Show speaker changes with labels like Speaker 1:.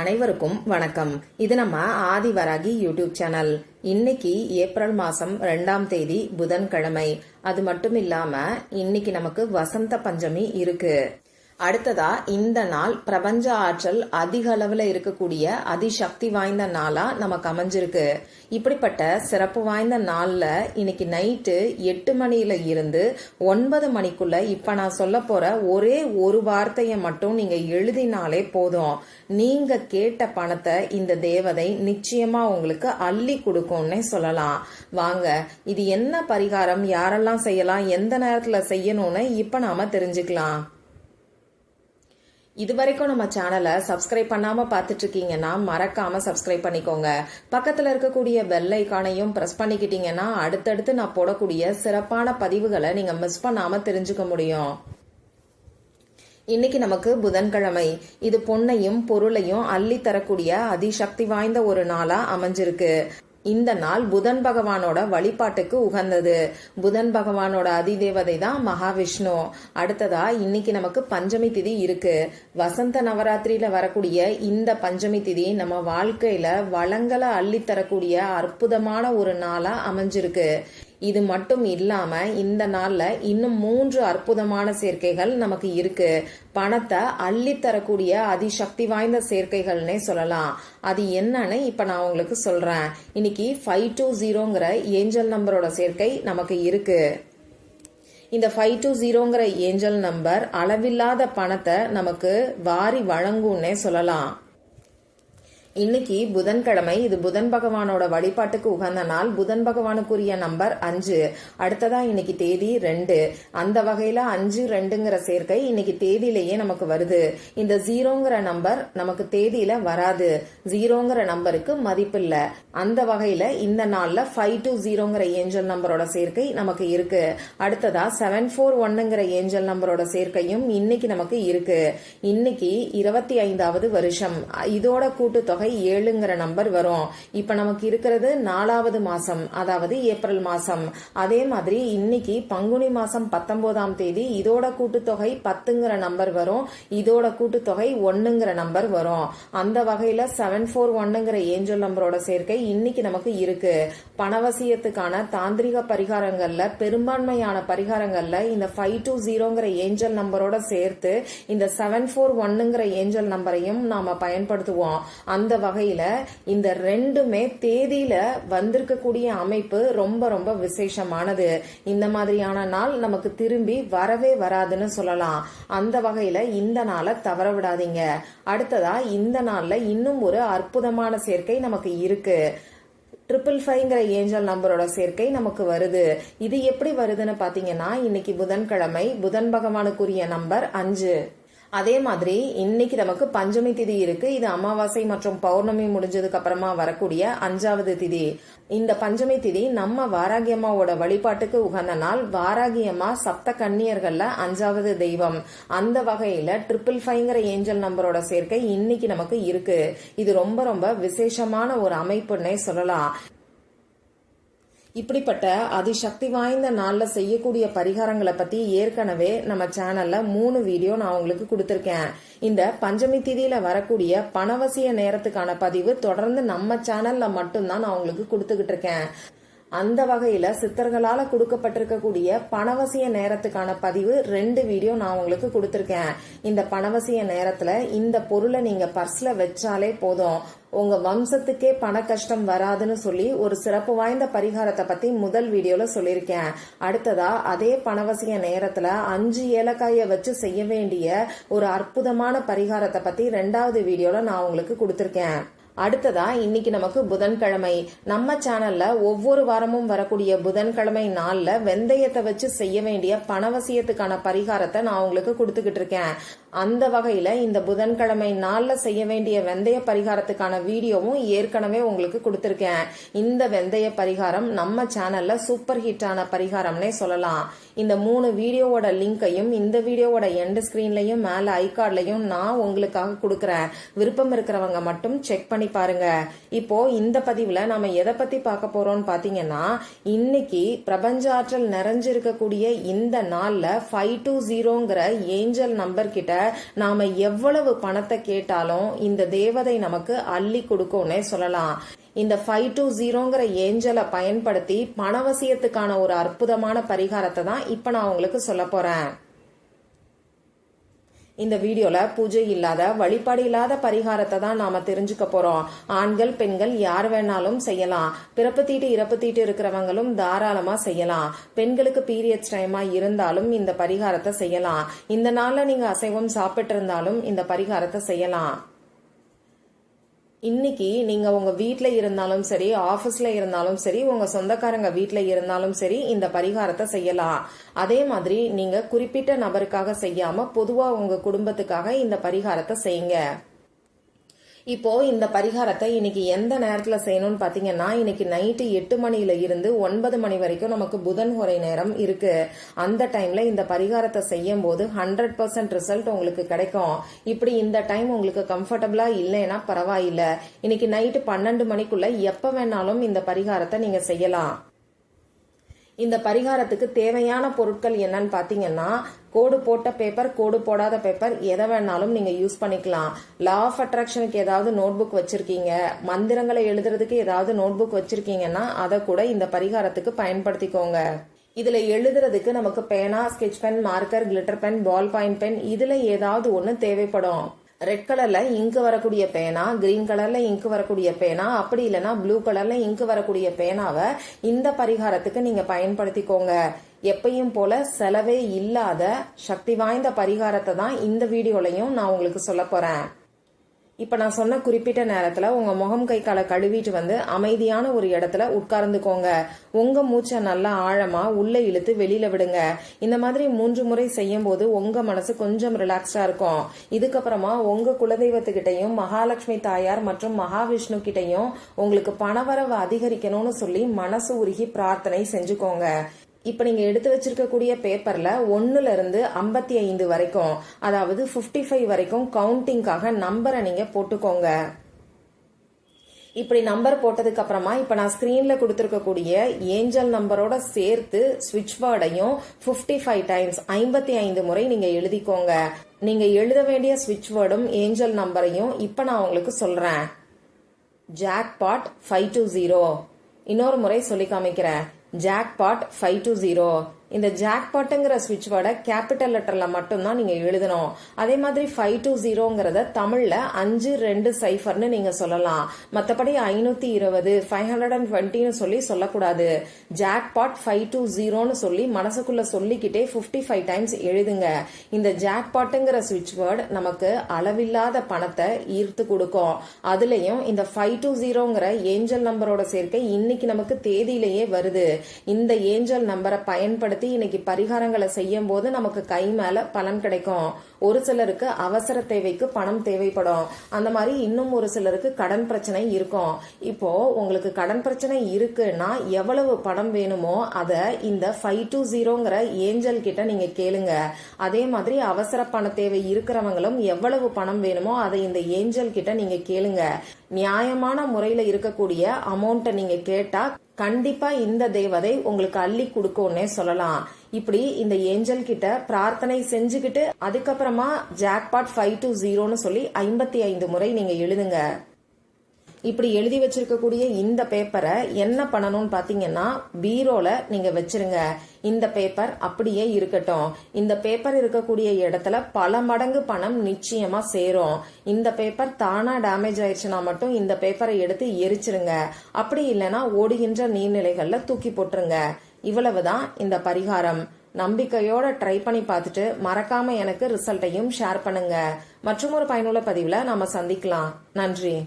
Speaker 1: அனைவருக்கும் வணக்கம். இது நம்ம ஆதிவராகி யூடியூப் சேனல். இன்னைக்கு ஏப்ரல் மாசம் 2ஆம் தேதி புதன்கிழமை. அது மட்டும் இல்லாம இன்னைக்கு நமக்கு வசந்த பஞ்சமி இருக்கு. அடுத்ததா இந்த நாள் பிரபஞ்ச ஆற்றல் அதிக அளவுல இருக்கக்கூடிய அதிசக்தி வாய்ந்த நாளா நமக்கு அமைஞ்சிருக்கு. இப்படிப்பட்ட சிறப்பு வாய்ந்த நாள்ல இன்னைக்கு நைட்டு 8 மணியில இருந்து 9 மணிக்குள்ள இப்ப நான் சொல்ல போற ஒரே ஒரு வார்த்தையை மட்டும் நீங்க எழுதினாலே போதும். நீங்க கேட்ட பணத்தை இந்த தேவதை நிச்சயமா உங்களுக்கு அள்ளி கொடுக்கும்னே சொல்லலாம். வாங்க, இது என்ன பரிகாரம், யாரெல்லாம் செய்யலாம், எந்த நேரத்துல செய்யணும்னு இப்ப நாம தெரிஞ்சுக்கலாம். இதுவரைக்கும் நம்ம சேனலை சப்ஸ்கிரைப் பண்ணாம பாத்துட்டு இருக்கீங்கன்னா மறக்காம சப்ஸ்கிரைப் பண்ணிக்கோங்க. பக்கத்துல இருக்கக்கூடிய பெல் ஐகானையும் பிரஸ் பண்ணிக்கிட்டீங்கன்னா அடுத்தடுத்து நான் போடக்கூடிய சிறப்பான பதிவுகளை நீங்க மிஸ் பண்ணாம தெரிஞ்சுக்க முடியும். இன்னைக்கு நமக்கு புதன்கிழமை. இது பொன்னையும் பொருளையும் அள்ளி தரக்கூடிய அதிசக்தி வாய்ந்த ஒரு நாளா அமைஞ்சிருக்கு. இந்த நாள் புதன் பகவானோட வழிபாட்டுக்கு உகந்தது. புதன் பகவானோட அதிதேவதை தான் மகாவிஷ்ணு. அடுத்ததா இன்னைக்கு நமக்கு பஞ்சமி திதி இருக்கு. வசந்த நவராத்திரியில வரக்கூடிய இந்த பஞ்சமி திதி நம்ம வாழ்க்கையில வளங்களை அள்ளி தரக்கூடிய அற்புதமான ஒரு நாளா அமைஞ்சிருக்கு. இது மட்டும் இல்லாம இந்த நாள்ல இன்னும் 3 அற்புதமான சேர்க்கைகள் நமக்கு இருக்கு. பணத்தை அள்ளி தரக்கூடிய அதிசக்தி வாய்ந்த சேர்க்கைகள்னே சொல்லலாம். அது என்னன்னு இப்ப நான் உங்களுக்கு சொல்றேன். இன்னைக்கு 520ங்கிற ஏஞ்சல் நம்பரோட சேர்க்கை நமக்கு இருக்கு. இந்த 520ங்கிற ஏஞ்சல் நம்பர் அளவில்லாத பணத்தை நமக்கு வாரி வழங்கும்னே சொல்லலாம். இன்னைக்கு புதன்கிழமை. இது புதன் பகவானோட வழிபாட்டுக்கு உகந்த நாள். புதன் பகவானுக்குரிய நம்பர் 5. அடுத்ததா இன்னைக்கு தேதி 2. அந்த வகையில 5-2ங்கிற சேர்க்கை இன்னைக்கு தேதியிலேயே நமக்கு வருது. இந்த 0ங்கிற நம்பர் நமக்கு தேதியில வராது. 0ங்கிற நம்பருக்கு மதிப்பு இல்ல. அந்த வகையில இந்த நாள்ல 520ங்கிற ஏஞ்சல் நம்பரோட சேர்க்கை நமக்கு இருக்கு. அடுத்ததா 741ங்கிற ஏஞ்சல் நம்பரோட சேர்க்கையும் இன்னைக்கு நமக்கு இருக்கு. இன்னைக்கு 25வது வருஷம். இதோட கூட்டுத்தொகை 7ங்கிற நம்பர் வரும். இப்ப நமக்கு இருக்கிறது 4வது மாசம், அதாவது ஏப்ரல் மாசம். அதே மாதிரி இன்னைக்கு பங்குனி மாசம் 19ஆம் தேதி. இதோட கூட்டுத்தொகை 10ங்கிற நம்பர் வரும். இதோட கூட்டுத்தொகை 1ங்கிற நம்பர் வரும். அந்த வகையில 741ங்கிற ஏஞ்சல் நம்பரோட சேர்க்கை இன்னைக்கு நமக்கு இருக்கு. பணவசியத்துக்கான தாந்திரிக பரிகாரங்கள்ல பெரும்பான்மையான பரிகாரங்கள்ல இந்த 520ங்கிற ஏஞ்சல் நம்பரோட சேர்த்து இந்த 741ங்கிற ஏஞ்சல் நம்பரையும் நாம பயன்படுத்துவோம். அந்த வகையில இந்த ரெண்டுமே தேதியில வந்திருக்கக்கூடிய அமைப்பு ரொம்ப ரொம்ப விசேஷமானது. இந்த மாதிரியான நாள் நமக்கு திரும்பி வரவே வராதுன்னு சொல்லலாம். அந்த வகையில இந்த நாளை தவற விடாதீங்க. அடுத்ததா இந்த நாள்ல இன்னும் ஒரு அற்புதமான சேர்க்கை நமக்கு இருக்கு. 555ங்கிற ஏஞ்சல் நம்பரோட சேர்க்கை நமக்கு வருது. இது எப்படி வருதுன்னு பாத்தீங்கன்னா, இன்னைக்கு புதன்கிழமை. புதன் பகவானுக்குரிய நம்பர் 5. அதே மாதிரி இன்னைக்கு நமக்கு பஞ்சமி திதி இருக்கு. இது அமாவாசை மற்றும் பௌர்ணமி முடிஞ்சதுக்கு அப்புறமா வரக்கூடிய 5வது திதி. இந்த பஞ்சமி திதி நம்ம வாராகி அம்மாவோட வழிபாட்டுக்கு உகந்த நாள். வாராகி அம்மா சப்த கன்னியர்கள்ல 5வது தெய்வம். அந்த வகையில 555ங்கிற ஏஞ்சல் நம்பரோட சேர்க்கை இன்னைக்கு நமக்கு இருக்கு. இது ரொம்ப ரொம்ப விசேஷமான ஒரு அமைப்புன்னே சொல்லலாம். இப்படிப்பட்ட அதிசக்தி வாய்ந்த நாள்ல செய்யக்கூடிய பரிகாரங்களை பத்தி ஏற்கனவே நம்ம சேனல்ல 3 வீடியோ நான் உங்களுக்கு கொடுத்திருக்கேன். இந்த பஞ்சமி திதியில வரக்கூடிய பணவசிய நேரத்துக்கான பதிவு தொடர்ந்து நம்ம சேனல்ல மட்டும்தான் நான் உங்களுக்கு கொடுத்துக்கிட்டு இருக்கேன். அந்த வகையில சித்தர்களால கொடுக்கப்பட்டிருக்கக்கூடிய பணவசிய நேரத்துக்கான பதிவு 2 வீடியோ நான் உங்களுக்கு கொடுத்திருக்கேன். இந்த பணவசிய நேரத்துல இந்த பொருளை நீங்க பர்ஸ்ல வச்சாலே போதும், உங்க வம்சத்துக்கே பண கஷ்டம் வராதுன்னு சொல்லி ஒரு சிறப்பு வாய்ந்த பரிகாரத்தை பத்தி முதல் வீடியோல சொல்லியிருக்கேன். அடுத்ததா அதே பணவசிய நேரத்துல 5 ஏலக்காயை வச்சு செய்ய வேண்டிய ஒரு அற்புதமான பரிகாரத்தை பத்தி 2வது வீடியோல நான் உங்களுக்கு கொடுத்திருக்கேன். அடுத்ததா இன்னைக்கு நமக்கு புதன்கிழமை. நம்ம சேனல்ல ஒவ்வொரு வாரமும் வரக்கூடிய புதன்கிழமை நாள்ல வெந்தயத்தை வச்சு செய்ய வேண்டிய பணவசியத்துக்கான பரிகாரத்தை நான் உங்களுக்கு கொடுத்துக்கிட்டு இருக்கேன். அந்த வகையில இந்த புதன்கிழமை நாள்ல செய்ய வேண்டிய வெந்தய பரிகாரத்துக்கான வீடியோவும் ஏற்கனவே உங்களுக்கு கொடுத்திருக்கேன். இந்த வெந்தய பரிகாரம் நம்ம சேனல்ல சூப்பர் ஹிட்டான பரிகாரம்னே சொல்லலாம். இந்த 3 வீடியோவோட லிங்கையும் இந்த வீடியோவோட எண்ட் ஸ்கிரீன்லயும் மேல ஐகார்ட்லயும் நான் உங்களுக்காக கொடுக்கறேன். விருப்பம் இருக்கிறவங்க மட்டும் செக் பண்ணி பண்ணி பாருங்க. இப்போ இந்த பதிவுல நாம எதை பத்தி பார்க்க போறோம்னு பாத்தீங்கன்னா, இன்னைக்கு பிரபஞ்ச ஆற்றல் நிறைஞ்சிருக்கக்கூடிய இந்த நாள்ல 520ங்கிற ஏஞ்சல் நம்பர் கிட்ட நாம எவ்வளவு பணத்தை கேட்டாலும் இந்த தேவதை நமக்கு அள்ளி கொடுக்கும்னே சொல்லலாம். இந்த 520ங்கிற ஏஞ்சலை பயன்படுத்தி பணவசியத்துக்கான ஒரு அற்புதமான பரிகாரத்தை தான் இப்ப நான் உங்களுக்கு சொல்ல போறேன். இந்த வீடியோல பூஜை இல்லாத, வழிபாடு இல்லாத பரிகாரத்தை தான் நாம தெரிஞ்சுக்க போறோம். ஆண்கள் பெண்கள் யார் வேணாலும் செய்யலாம். பிறப்பு தீட்டு இறப்பு தீட்டு இருக்கிறவங்களும் தாராளமா செய்யலாம். பெண்களுக்கு பீரியட்ஸ் டைமா இருந்தாலும் இந்த பரிகாரத்தை செய்யலாம். இந்த நாள்ல நீங்க அசைவம் சாப்பிட்டு இருந்தாலும் இந்த பரிகாரத்தை செய்யலாம். இன்னைக்கு நீங்க உங்க வீட்ல இருந்தாலும் சரி, ஆபீஸ்ல இருந்தாலும் சரி, உங்க சொந்தக்காரங்க வீட்ல இருந்தாலும் சரி இந்த பரிகாரத்தை செய்யலாம். அதே மாதிரி நீங்க குறிப்பிட்ட நபருக்காக செய்யாம பொதுவா உங்க குடும்பத்துக்காக இந்த பரிகாரத்தை செய்யுங்க. இப்போ இந்த பரிகாரத்தை இன்னைக்கு எந்த நேரத்துல செய்யணும்னு பாத்தீங்கன்னா, இன்னைக்கு நைட்டு 8 மணில இருந்து 9 மணி வரைக்கும் நமக்கு புதன் ஹோரை நேரம் இருக்கு. அந்த டைம்ல இந்த பரிகாரத்தை செய்யும் போது 100% ரிசல்ட் உங்களுக்கு கிடைக்கும். இப்படி இந்த டைம் உங்களுக்கு கம்ஃபர்டபுளா இல்லைன்னா பரவாயில்ல, இன்னைக்கு நைட்டு 12 மணிக்குள்ள எப்ப வேணாலும் இந்த பரிகாரத்தை நீங்க செய்யலாம். இந்த பரிகாரத்துக்கு தேவையான பொருட்கள் என்னன்னு பாத்தீங்கன்னா, கோடு போட்ட பேப்பர், கோடு போடாத பேப்பர், எதை வேணாலும் நீங்க யூஸ் பண்ணிக்கலாம். லா ஆஃப் அட்ராக்ஷனுக்கு ஏதாவது நோட் புக் வச்சிருக்கீங்க, மந்திரங்களை எழுதுறதுக்கு ஏதாவது நோட் புக் வச்சிருக்கீங்கன்னா அதை கூட இந்த பரிகாரத்துக்கு பயன்படுத்திக்கோங்க. இதுல எழுதுறதுக்கு நமக்கு பேனா, sketch pen, marker, glitter pen, ballpoint pen, இதுல ஏதாவது ஒண்ணு தேவைப்படும். ரெட் கலர்ல இங்கு வரக்கூடிய பேனா, கிரீன் கலர்ல இங்கு வரக்கூடிய பேனா, அப்படி இல்லைன்னா ப்ளூ கலர்ல இங்கு வரக்கூடிய பேனாவை இந்த பரிகாரத்துக்கு நீங்க பயன்படுத்திக்கோங்க. எப்பயும் போல செலவே இல்லாத சக்தி வாய்ந்த பரிகாரத்தை தான் இந்த வீடியோலையும் நான் உங்களுக்கு சொல்ல போறேன். இப்ப நான் சொன்ன குறிப்பிட்ட நேரத்துல உங்க முகம் கை காலை கழுவிட்டு வந்து அமைதியான ஒரு இடத்துல உட்கார்ந்துக்கோங்க. உங்க மூச்சை நல்லா ஆழமா உள்ள இழுத்து வெளியில விடுங்க. இந்த மாதிரி 3 முறை செய்யும் போது உங்க மனசு கொஞ்சம் ரிலாக்ஸ்டா இருக்கும். இதுக்கப்புறமா உங்க குலதெய்வத்துக்கிட்டையும், மகாலட்சுமி தாயார் மற்றும் மகாவிஷ்ணு கிட்டையும் உங்களுக்கு பணவரவு அதிகரிக்கணும்னு சொல்லி மனசு உருகி பிரார்த்தனை செஞ்சுக்கோங்க. இப்ப நீங்க எடுத்து வச்சிருக்கக்கூடிய பேப்பர்ல 1ல இருந்து 55 வரைக்கும், அதாவது 55 வரைக்கும் கவுண்டிங்காக நம்பரை நீங்க போட்டுக்கோங்க. இப்படி நம்பர் போட்டதுக்கு அப்புறமா இப்ப நான் ஸ்கிரீன்ல கொடுத்திருக்கக்கூடிய ஏஞ்சல் நம்பரோட சேர்த்து ஸ்விட்ச் வேர்டையும் 55 டைம்ஸ் 55 முறை நீங்க எழுதிக்கோங்க. நீங்க எழுத வேண்டிய ஸ்விட்ச் வேர்டும் ஏஞ்சல் நம்பரையும் இப்ப நான் உங்களுக்கு சொல்றேன். ஜாக்பாட் 520. இன்னொரு முறை சொல்லி காமிக்கிறேன். ஜாக்பாட் 520. இந்த ஜாக்பாட்ங்கிற ஸ்விட்ச் வேர்டை கேபிட்டல் லெட்டர்ல மட்டும்தான் நீங்க எழுதணும். அதே மாதிரி 520ங்கிறத தமிழ்ல 520 நீங்க சொல்லலாம். மத்தபடி 520, 520 சொல்லி சொல்லக்கூடாது. ஜாக்பாட் 520 சொல்லி மனசுக்குள்ள சொல்லிக்கிட்டே 55 டைம்ஸ் எழுதுங்க. இந்த ஜாக்பாட்ங்கிற ஸ்விட்ச் வேர்டு நமக்கு அளவில்லாத பணத்தை ஈர்த்து கொடுக்கும். அதுலயும் இந்த 520ங்கிற ஏஞ்சல் நம்பரோட சேர்க்கை இன்னைக்கு நமக்கு தேதியிலேயே வருது. இந்த ஏஞ்சல் நம்பரை பயன்படுத்தி இன்னைக்கு பரிகாரங்களை செய்யும் போது நமக்கு கை மேல பலன் கிடைக்கும். ஒரு சிலருக்கு அவசர தேவைக்கு பணம் தேவைப்படும். அந்த மாதிரி இன்னும் ஒரு சிலருக்கு கடன் பிரச்சனை இருக்கும். இப்போ உங்களுக்கு கடன் பிரச்சனை இருக்குன்னா எவ்வளவு பணம் வேணுமோ அதை இந்த 520ங்கிற ஏஞ்சல் கிட்ட நீங்க கேளுங்க. அதே மாதிரி அவசர பண தேவை இருக்கிறவங்களும் எவ்வளவு பணம் வேணுமோ அதை இந்த ஏஞ்சல் கிட்ட நீங்க கேளுங்க. நியாயமான முறையில இருக்கக்கூடிய அமௌண்ட்டை நீங்க கேட்டா கண்டிப்பா இந்த தேவதை உங்களுக்கு அள்ளி கொடுக்கும்னே சொல்லலாம். இப்படி இந்த ஏஞ்சல் கிட்ட பிரார்த்தனை செஞ்சுக்கிட்டு அதுக்கப்புறமா ஜாக்பாட் 520ன்னு சொல்லி 55 முறை நீங்க எழுதுங்க. இப்படி எழுதி வச்சிருக்கக்கூடிய இந்த பேப்பரை என்ன பண்ணணும்னு பாத்தீங்கன்னா, பீரோல நீங்க வச்சிருங்க. இந்த பேப்பர் அப்படியே இருக்கட்டும். இந்த பேப்பர் இருக்கக்கூடிய இடத்துல பல மடங்கு பணம் நிச்சயமா சேரும். இந்த பேப்பர் தானா டேமேஜ் ஆயிடுச்சுன்னா மட்டும் இந்த பேப்பரை எடுத்து எரிச்சிருங்க. அப்படி இல்லைன்னா ஓடுகின்ற நீர்நிலைகள்ல தூக்கி போட்டுருங்க. இவ்வளவுதான் இந்த பரிகாரம். நம்பிக்கையோட ட்ரை பண்ணி பார்த்துட்டு மறக்காம எனக்கு ரிசல்ட்டையும் ஷேர் பண்ணுங்க. மற்றும் ஒரு பயனுள்ள பதிவுல நாம சந்திக்கலாம். நன்றி.